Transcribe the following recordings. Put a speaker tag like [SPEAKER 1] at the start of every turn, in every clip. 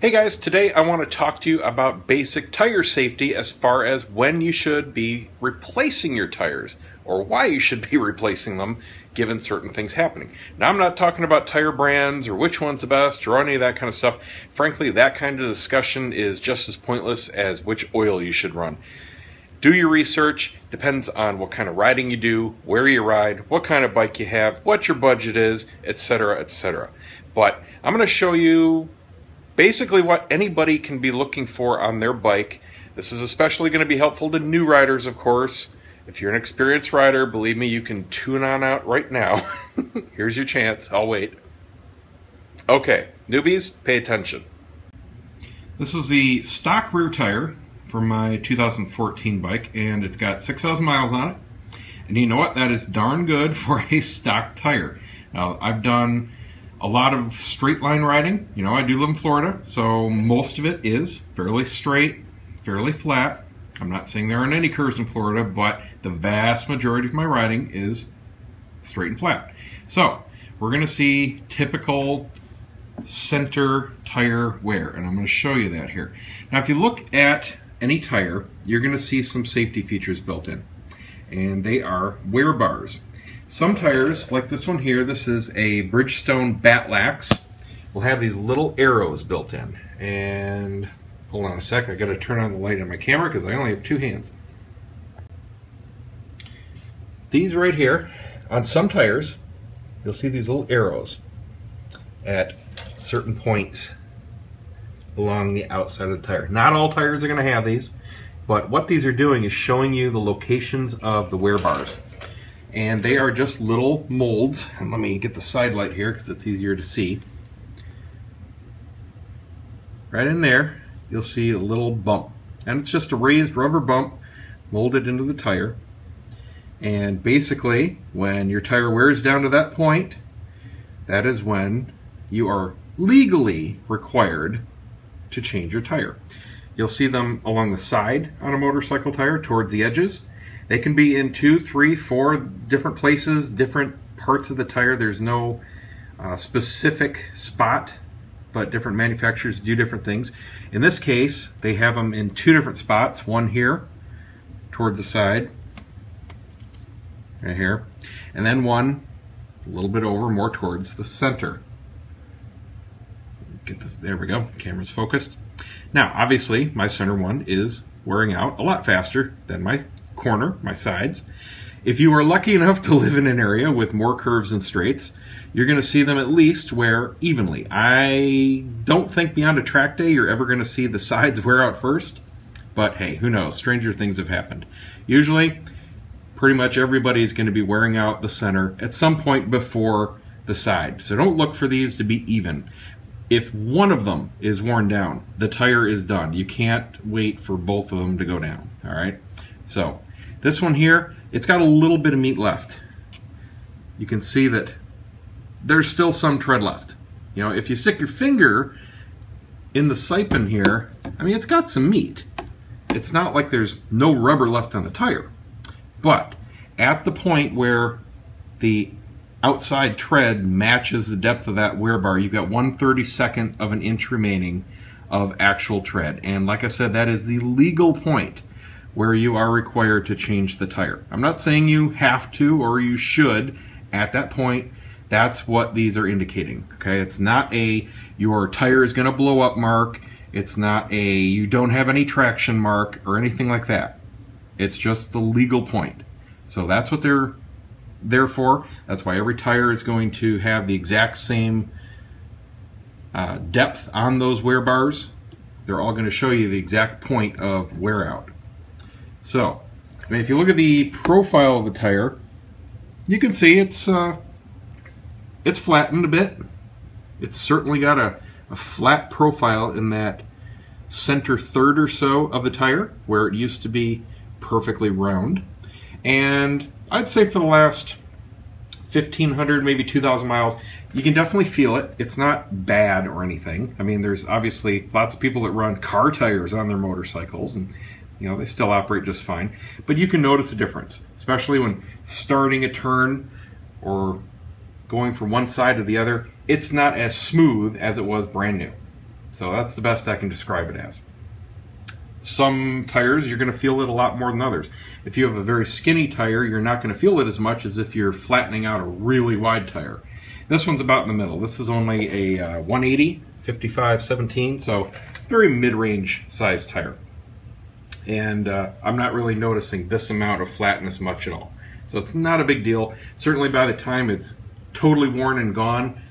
[SPEAKER 1] Hey guys, today I want to talk to you about basic tire safety as far as when you should be replacing your tires or why you should be replacing them given certain things happening. Now I'm not talking about tire brands or which one's the best or any of that kind of stuff. Frankly, that kind of discussion is just as pointless as which oil you should run. Do your research, depends on what kind of riding you do, where you ride, what kind of bike you have, what your budget is, etc., etc. But I'm going to show you basically what anybody can be looking for on their bike. This is especially going to be helpful to new riders, of course. If you're an experienced rider, believe me, you can tune on out right now. Here's your chance. I'll wait. Okay, newbies, pay attention. This is the stock rear tire for my 2014 bike, and it's got 6,000 miles on it. And you know what? That is darn good for a stock tire. Now, I've done a lot of straight line riding. You know, I do live in Florida, so most of it is fairly straight, fairly flat. I'm not saying there aren't any curves in Florida, but the vast majority of my riding is straight and flat. So we're going to see typical center tire wear, and I'm going to show you that here. Now, if you look at any tire, you're going to see some safety features built in, and they are wear bars. Some tires, like this one here, this is a Bridgestone Batlax, will have these little arrows built in. And hold on a sec, I got to turn on the light on my camera because I only have two hands. These right here, on some tires, you'll see these little arrows at certain points along the outside of the tire. Not all tires are going to have these, but what these are doing is showing you the locations of the wear bars. And they are just little molds, and let me get the side light here because it's easier to see. Right in there you'll see a little bump, and it's just a raised rubber bump molded into the tire. And basically when your tire wears down to that point, that is when you are legally required to change your tire. You'll see them along the side on a motorcycle tire towards the edges. They can be in 2, 3, 4 different places, different parts of the tire. There's no specific spot, but different manufacturers do different things. In this case, they have them in 2 different spots. One here, towards the side, right here, and then one a little bit over, more towards the center. There we go, camera's focused. Now, obviously, my center one is wearing out a lot faster than my corner, my sides. If you are lucky enough to live in an area with more curves and straights, you're going to see them at least wear evenly. I don't think beyond a track day you're ever going to see the sides wear out first, but hey, who knows? Stranger things have happened. Usually, pretty much everybody is going to be wearing out the center at some point before the side. So don't look for these to be even. If one of them is worn down, the tire is done. You can't wait for both of them to go down. All right? So this one here, it's got a little bit of meat left. You can see that there's still some tread left. You know, if you stick your finger in the siphon here, I mean, it's got some meat. It's not like there's no rubber left on the tire. But at the point where the outside tread matches the depth of that wear bar, you've got 1/32 of an inch remaining of actual tread. And like I said, that is the legal point where you are required to change the tire. I'm not saying you have to or you should at that point. That's what these are indicating. Okay, it's not a your tire is going to blow up mark. It's not a you don't have any traction mark or anything like that. It's just the legal point. So that's what they're there for. That's why every tire is going to have the exact same depth on those wear bars. They're all going to show you the exact point of wear out. So, I mean, if you look at the profile of the tire, you can see it's flattened a bit. It's certainly got a flat profile in that center third or so of the tire, where it used to be perfectly round. And I'd say for the last 1,500, maybe 2,000 miles, you can definitely feel it. It's not bad or anything. I mean, there's obviously lots of people that run car tires on their motorcycles, and you know, they still operate just fine. But you can notice a difference, especially when starting a turn or going from one side to the other. It's not as smooth as it was brand new. So that's the best I can describe it as. Some tires, you're going to feel it a lot more than others. If you have a very skinny tire, you're not going to feel it as much as if you're flattening out a really wide tire. This one's about in the middle. This is only a 180, 55/17, so very mid-range size tire. And I'm not really noticing this amount of flatness much at all. So it's not a big deal. Certainly by the time it's totally worn and gone,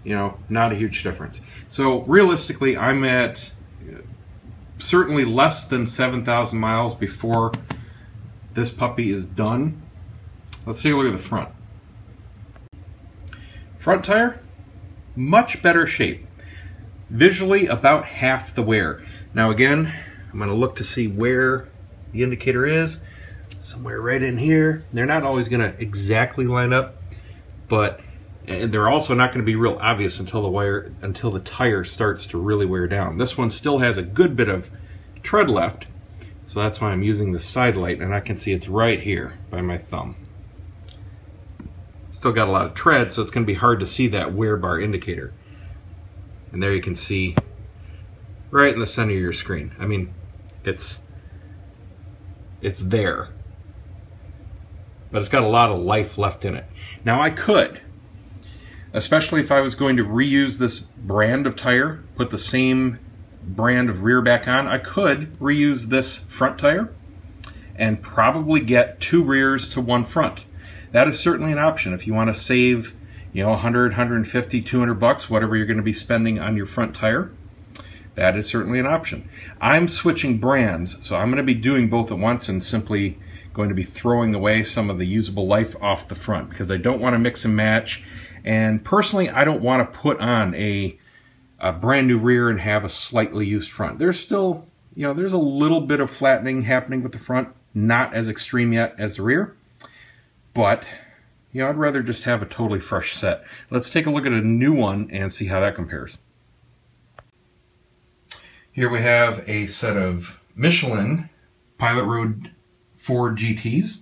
[SPEAKER 1] you know, not a huge difference. So realistically, I'm at certainly less than 7,000 miles before this puppy is done. Let's take a look at the front. Front tire, much better shape. Visually, about half the wear. Now again, I'm going to look to see where the indicator is. Somewhere right in here. They're not always going to exactly line up, but they're also not going to be real obvious until the tire starts to really wear down. This one still has a good bit of tread left, so that's why I'm using the side light, and I can see it's right here by my thumb. Still got a lot of tread, so it's going to be hard to see that wear bar indicator. And there you can see right in the center of your screen. I mean, it's there, but it's got a lot of life left in it. Now I could, especially if I was going to reuse this brand of tire, put the same brand of rear back on, I could reuse this front tire and probably get 2 rears to 1 front. That is certainly an option if you want to save, you know, 100, 150, 200 bucks, whatever you're going to be spending on your front tire. That is certainly an option. I'm switching brands, so I'm going to be doing both at once and simply going to be throwing away some of the usable life off the front because I don't want to mix and match. And personally, I don't want to put on a brand new rear and have a slightly used front. There's still, you know, there's a little bit of flattening happening with the front, not as extreme yet as the rear, but you know, I'd rather just have a totally fresh set. Let's take a look at a new one and see how that compares. Here we have a set of Michelin Pilot Road 4 GTs.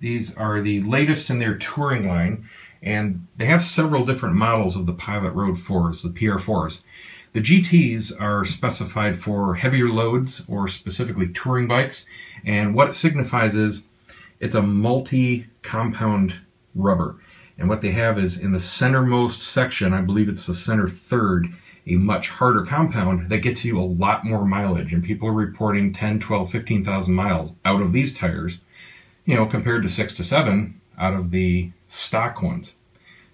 [SPEAKER 1] These are the latest in their touring line, and they have several different models of the Pilot Road 4s, the PR4s. The GTs are specified for heavier loads or specifically touring bikes, and what it signifies is it's a multi-compound rubber. And what they have is in the centermost section, I believe it's the center third, a much harder compound that gets you a lot more mileage. And people are reporting 10, 12, 15,000 miles out of these tires, you know, compared to 6 to 7 out of the stock ones.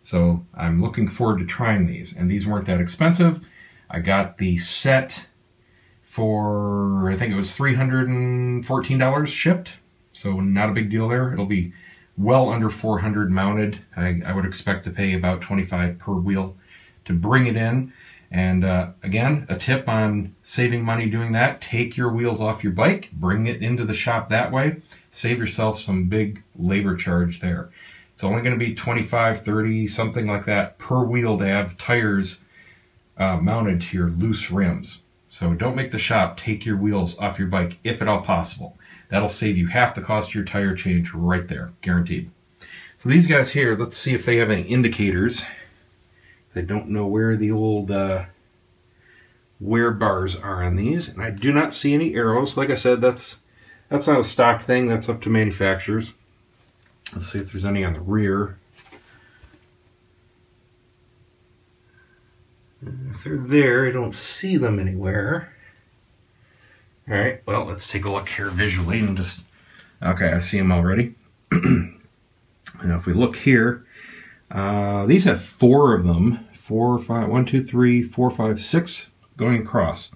[SPEAKER 1] So I'm looking forward to trying these. And these weren't that expensive. I got the set for, I think it was $314 shipped. So not a big deal there. It'll be well under 400 mounted. I would expect to pay about $25 per wheel to bring it in. And again, a tip on saving money doing that: take your wheels off your bike, bring it into the shop that way, save yourself some big labor charge there. It's only going to be 25, 30, something like that per wheel to have tires mounted to your loose rims. So don't make the shop take your wheels off your bike if at all possible. That'll save you half the cost of your tire change right there, guaranteed. So these guys here, let's see if they have any indicators. I don't know where the old wear bars are on these, and I do not see any arrows. Like I said, that's not a stock thing. That's up to manufacturers. Let's see if there's any on the rear. If they're there, I don't see them anywhere. All right, well, let's take a look here visually and just, okay, I see them already. Now if we look here, these have 4 of them. 4, 5, 1, 2, 3, 4, 5, 6 going across.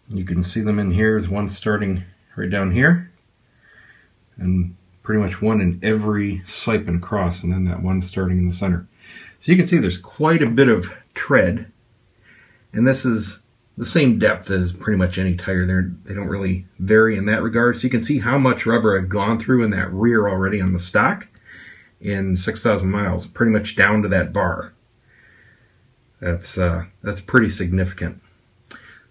[SPEAKER 1] You can see them in here. There's one starting right down here, and pretty much one in every siping across, and then that one starting in the center. So you can see there's quite a bit of tread, and this is the same depth as pretty much any tire. They don't really vary in that regard. So you can see how much rubber I've gone through in that rear already on the stock in 6,000 miles, pretty much down to that bar. That's pretty significant.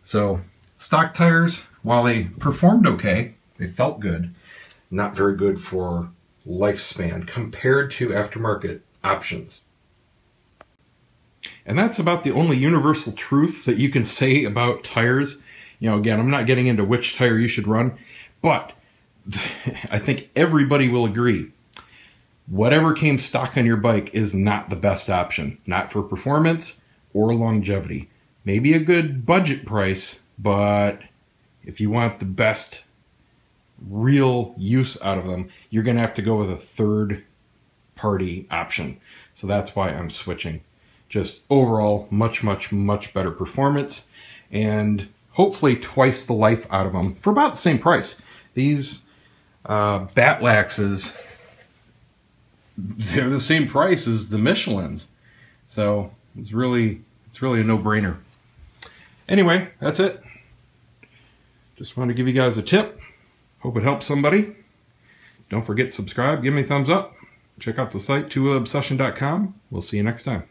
[SPEAKER 1] So stock tires, while they performed okay, they felt good, not very good for lifespan compared to aftermarket options. And that's about the only universal truth that you can say about tires. You know, again, I'm not getting into which tire you should run, but I think everybody will agree. Whatever came stock on your bike is not the best option. Not for performance or longevity. Maybe a good budget price, but if you want the best real use out of them, you're going to have to go with a third-party option. So that's why I'm switching. Just overall, much better performance, and hopefully twice the life out of them for about the same price. These Batlaxes, they're the same price as the Michelins, so it's really a no-brainer. Anyway, that's it. Just wanted to give you guys a tip. Hope it helps somebody. Don't forget to subscribe, give me a thumbs up. Check out the site, TwoWheelObsession.com. We'll see you next time.